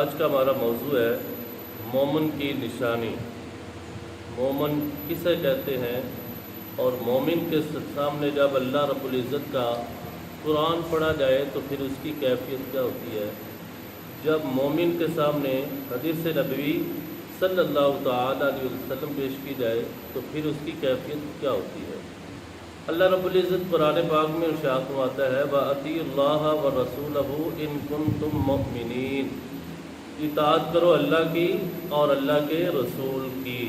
آج کا ہمارا موضوع ہے مومن کی نشانی۔ مومن کسے کہتے ہیں اور مومن کے سامنے جب اللہ رب العزت کا قرآن پڑھا جائے تو پھر اس کی کیفیت کیا ہوتی ہے؟ جب مومن کے سامنے حدیث نبوی صلی اللہ تعالی علیہ وسلم پیش کی جائے تو پھر اس کی کیفیت کیا ہوتی ہے؟ اللہ رب العزت قرآن پاک میں ارشاد فرماتا ہے وَأَطِیعُوا اللَّهَ وَرَسُولَهُ إِن كُنتُم مُّؤْمِنِينَ، اطاعت کرو اللہ کی اور اللہ کے رسول کی،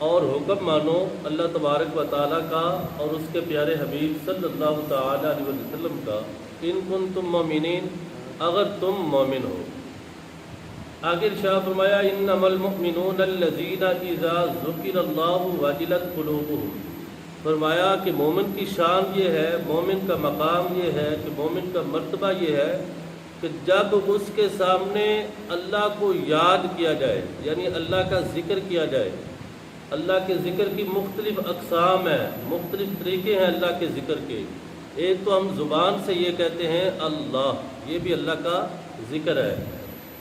اور حکم مانو اللہ تبارک و تعالیٰ کا اور اس کے پیارے حبیب صلی اللہ تعالی علیہ وسلم کا، ان کنتم مؤمنین، اگر تم مومن ہو۔ آگے ارشاد فرمایا انما المؤمنون الذین اذا ذکر اللہ وجلت قلوبهم، فرمایا کہ مومن کی شان یہ ہے، مومن کا مقام یہ ہے، کہ مومن کا مرتبہ یہ ہے کہ جب اس کے سامنے اللہ کو یاد کیا جائے، یعنی اللہ کا ذکر کیا جائے۔ اللہ کے ذکر کی مختلف اقسام ہیں، مختلف طریقے ہیں اللہ کے ذکر کے۔ ایک تو ہم زبان سے یہ کہتے ہیں اللہ، یہ بھی اللہ کا ذکر ہے۔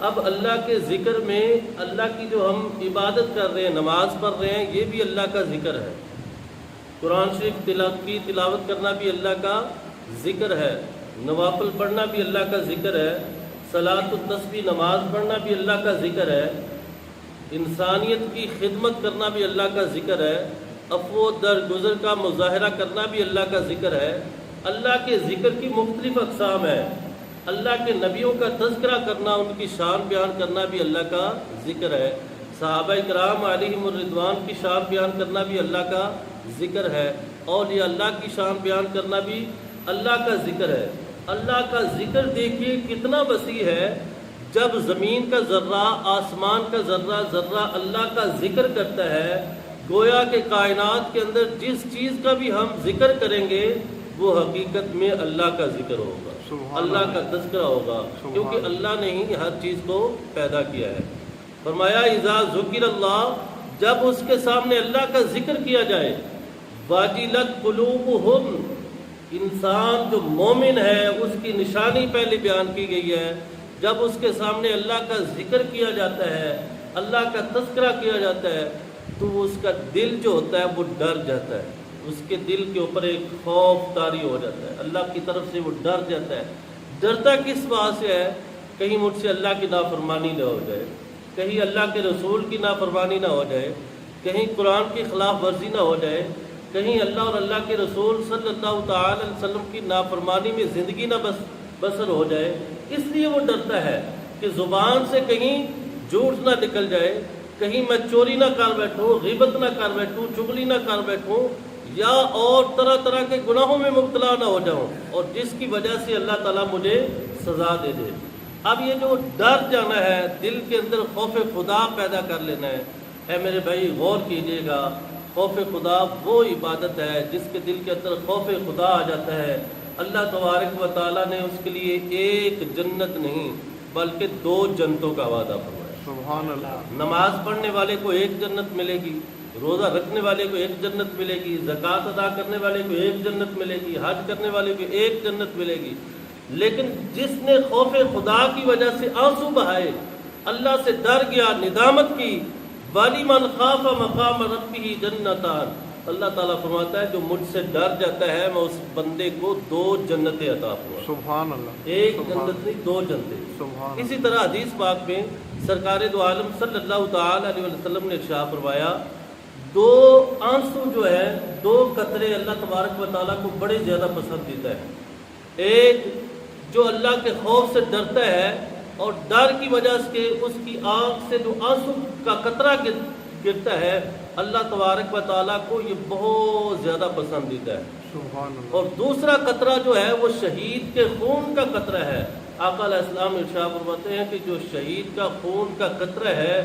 اب اللہ کے ذکر میں اللہ کی جو ہم عبادت کر رہے ہیں، نماز پڑھ رہے ہیں، یہ بھی اللہ کا ذکر ہے۔ قرآن شریف کی تلاوت کرنا بھی اللہ کا ذکر ہے، نوافل پڑھنا بھی اللہ کا ذکر ہے، صلاۃ التسبیح نماز پڑھنا بھی اللہ کا ذکر ہے، انسانیت کی خدمت کرنا بھی اللہ کا ذکر ہے، عفو و درگزر کا مظاہرہ کرنا بھی اللہ کا ذکر ہے۔ اللہ کے ذکر کی مختلف اقسام ہیں۔ اللہ کے نبیوں کا تذکرہ کرنا، ان کی شان بیان کرنا بھی اللہ کا ذکر ہے۔ صحابہ کرام علیہم الرضوان کی شان بیان کرنا بھی اللہ کا ذکر ہے، اور یہ اللہ کی شان بیان کرنا بھی اللہ کا ذکر ہے۔ اللہ کا ذکر دیکھیے کتنا وسیع ہے، جب زمین کا ذرہ، آسمان کا ذرہ ذرہ اللہ کا ذکر کرتا ہے، گویا کہ کائنات کے اندر جس چیز کا بھی ہم ذکر کریں گے وہ حقیقت میں اللہ کا ذکر ہوگا، اللہ کا تذکرہ ہوگا، کیونکہ اللہ نے ہی ہر چیز کو پیدا کیا ہے۔ فرمایا اذا ذکر اللہ، جب اس کے سامنے اللہ کا ذکر کیا جائے، واجلت قلوبہم، انسان جو مومن ہے اس کی نشانی پہلے بیان کی گئی ہے۔ جب اس کے سامنے اللہ کا ذکر کیا جاتا ہے، اللہ کا تذکرہ کیا جاتا ہے، تو اس کا دل جو ہوتا ہے وہ ڈر جاتا ہے، اس کے دل کے اوپر ایک خوف طاری ہو جاتا ہے، اللہ کی طرف سے وہ ڈر جاتا ہے۔ ڈرتا کس بات سے ہے؟ کہیں مجھ سے اللہ کی نافرمانی نہ ہو جائے، کہیں اللہ کے رسول کی نافرمانی نہ ہو جائے، کہیں قرآن کی خلاف ورزی نہ ہو جائے، کہیں اللہ اور اللہ کے رسول صلی اللہ تعالی علیہ وسلم کی نافرمانی میں زندگی نہ بسر ہو جائے۔ اس لیے وہ ڈرتا ہے کہ زبان سے کہیں جھوٹ نہ نکل جائے، کہیں میں چوری نہ کر بیٹھوں، غیبت نہ کر بیٹھوں، چغلی نہ کر بیٹھوں، یا اور طرح طرح کے گناہوں میں مبتلا نہ ہو جاؤں، اور جس کی وجہ سے اللہ تعالیٰ مجھے سزا دے دے۔ اب یہ جو ڈر جانا ہے، دل کے اندر خوف خدا پیدا کر لینا ہے۔ اے میرے بھائی غور کیجئے گا، خوف خدا وہ عبادت ہے جس کے دل کے اندر خوف خدا آ جاتا ہے۔ اللہ تبارک و تعالیٰ نے اس کے لیے ایک جنت نہیں بلکہ 2 جنتوں کا وعدہ فرمایا۔ سبحان اللہ۔ نماز پڑھنے والے کو 1 جنت ملے گی، روزہ رکھنے والے کو 1 جنت ملے گی، زکوٰۃ ادا کرنے والے کو 1 جنت ملے گی، حج کرنے والے کو 1 جنت ملے گی۔ لیکن جس نے خوف خدا کی وجہ سے آنسو بہائے، اللہ سے ڈر گیا، ندامت کی، وَلِمَنْ خَافَ مَقَامَ رَبِّهِ جَنَّتَانِ، اللہ تعالیٰ فرماتا ہے جو مجھ سے ڈر جاتا ہے میں اس بندے کو 2 جنتیں عطا فرماؤں۔ سبحان اللہ۔ 1 جنت نہیں، 2 جنتیں۔ سبحان اسی طرح حدیث پاک میں سرکار دو عالم صلی اللہ تعالی علیہ وسلم نے ارشاد فرمایا 2 آنسو جو ہے، 2 قطرے اللہ تبارک و تعالیٰ کو بڑے زیادہ پسندیدہ ہے۔ ایک جو اللہ کے خوف سے ڈرتا ہے اور ڈر کی وجہ سے اس کی آنکھ سے جو آنسو کا قطرہ گرتا ہے، اللہ تبارک و تعالیٰ کو یہ بہت زیادہ پسندیدہ ہے۔ سبحان اللہ۔ اور دوسرا قطرہ جو ہے وہ شہید کے خون کا قطرہ ہے۔ آقا علیہ السلام ارشاد فرماتے ہیں کہ جو شہید کا خون کا قطرہ ہے،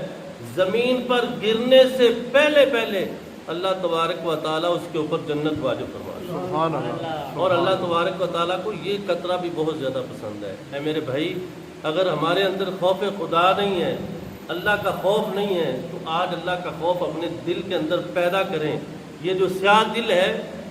زمین پر گرنے سے پہلے اللہ تبارک و تعالیٰ اس کے اوپر جنت واجب فرماتا ہے۔ سبحان اللہ۔ اور اللہ تبارک و تعالیٰ کو یہ قطرہ بھی بہت زیادہ پسند ہے۔ اے میرے بھائی، اگر ہمارے اندر خوف خدا نہیں ہے، اللہ کا خوف نہیں ہے، تو آج اللہ کا خوف اپنے دل کے اندر پیدا کریں۔ یہ جو سیاہ دل ہے،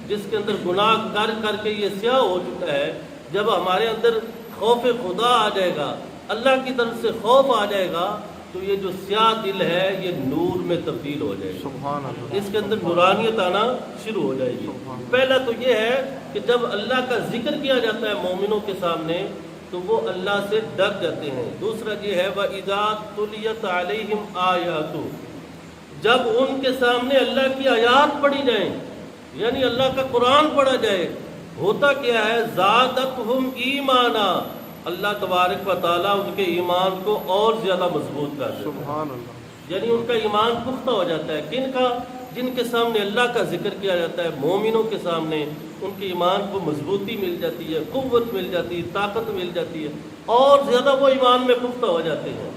جس کے اندر گناہ کر کر کے یہ سیاہ ہو چکا ہے، جب ہمارے اندر خوف خدا آ جائے گا، اللہ کی طرف سے خوف آ جائے گا تو یہ جو سیاہ دل ہے یہ نور میں تبدیل ہو جائے گا، سبحان اللہ، اس کے اندر نورانیت آنا شروع ہو جائے گی۔ پہلا تو یہ ہے کہ جب اللہ کا ذکر کیا جاتا ہے مومنوں کے سامنے تو وہ اللہ سے ڈر جاتے ہیں۔ دوسرا یہ ہے وَإِذَا تُلِيَتْ عَلَيْهِمْ آیَاتُ، جب ان کے سامنے اللہ کی آیات پڑھی جائیں، یعنی اللہ کا قرآن پڑھا جائے، ہوتا کیا ہے زادتہم ایمانا، اللہ تبارک و تعالیٰ ان کے ایمان کو اور زیادہ مضبوط کر دیتا ہے، سبحان اللہ، یعنی ان کا ایمان پختہ ہو جاتا ہے۔ کن کا؟ جن کے سامنے اللہ کا ذکر کیا جاتا ہے، مومنوں کے سامنے ان کے ایمان کو مضبوطی مل جاتی ہے، قوت مل جاتی ہے، طاقت مل جاتی ہے، اور زیادہ وہ ایمان میں پختہ ہو جاتے ہیں۔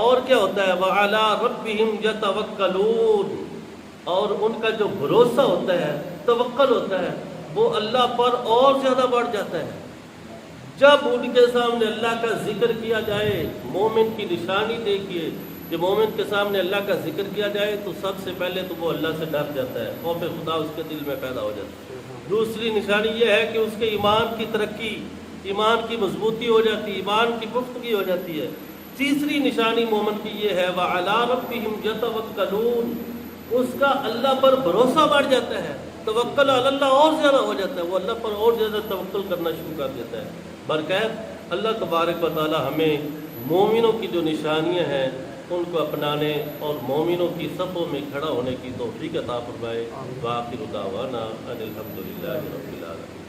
اور کیا ہوتا ہے وَعَلَىٰ رَبِّهِمْ يَتَوَكَّلُونَ، اور ان کا جو بھروسہ ہوتا ہے، توکل ہوتا ہے، وہ اللہ پر اور زیادہ بڑھ جاتا ہے۔ جب ان کے سامنے اللہ کا ذکر کیا جائے، مومن کی نشانی دیکھیے کہ مومن کے سامنے اللہ کا ذکر کیا جائے تو سب سے پہلے تو وہ اللہ سے ڈر جاتا ہے، خوف خدا اس کے دل میں پیدا ہو جاتا ہے۔ دوسری نشانی یہ ہے کہ اس کے ایمان کی ترقی، ایمان کی مضبوطی ہو جاتی ہے، ایمان کی پختگی ہو جاتی ہے۔ تیسری نشانی مومن کی یہ ہے وَعَلَىٰ رَبِّهِمْ يَتَوَكَّلُونَ، اس کا اللہ پر بھروسہ بڑھ جاتا ہے، توکل علی اللہ اور زیادہ ہو جاتا ہے، وہ اللہ پر اور زیادہ توکل کرنا شروع کر دیتا ہے۔ برکات اللہ تبارک و تعالی ہمیں مومنوں کی جو نشانیاں ہیں ان کو اپنانے اور مومنوں کی صفوں میں کھڑا ہونے کی توفیق عطا فرمائے۔ وآخر دعوانا ان الحمد للہ رب العالمین۔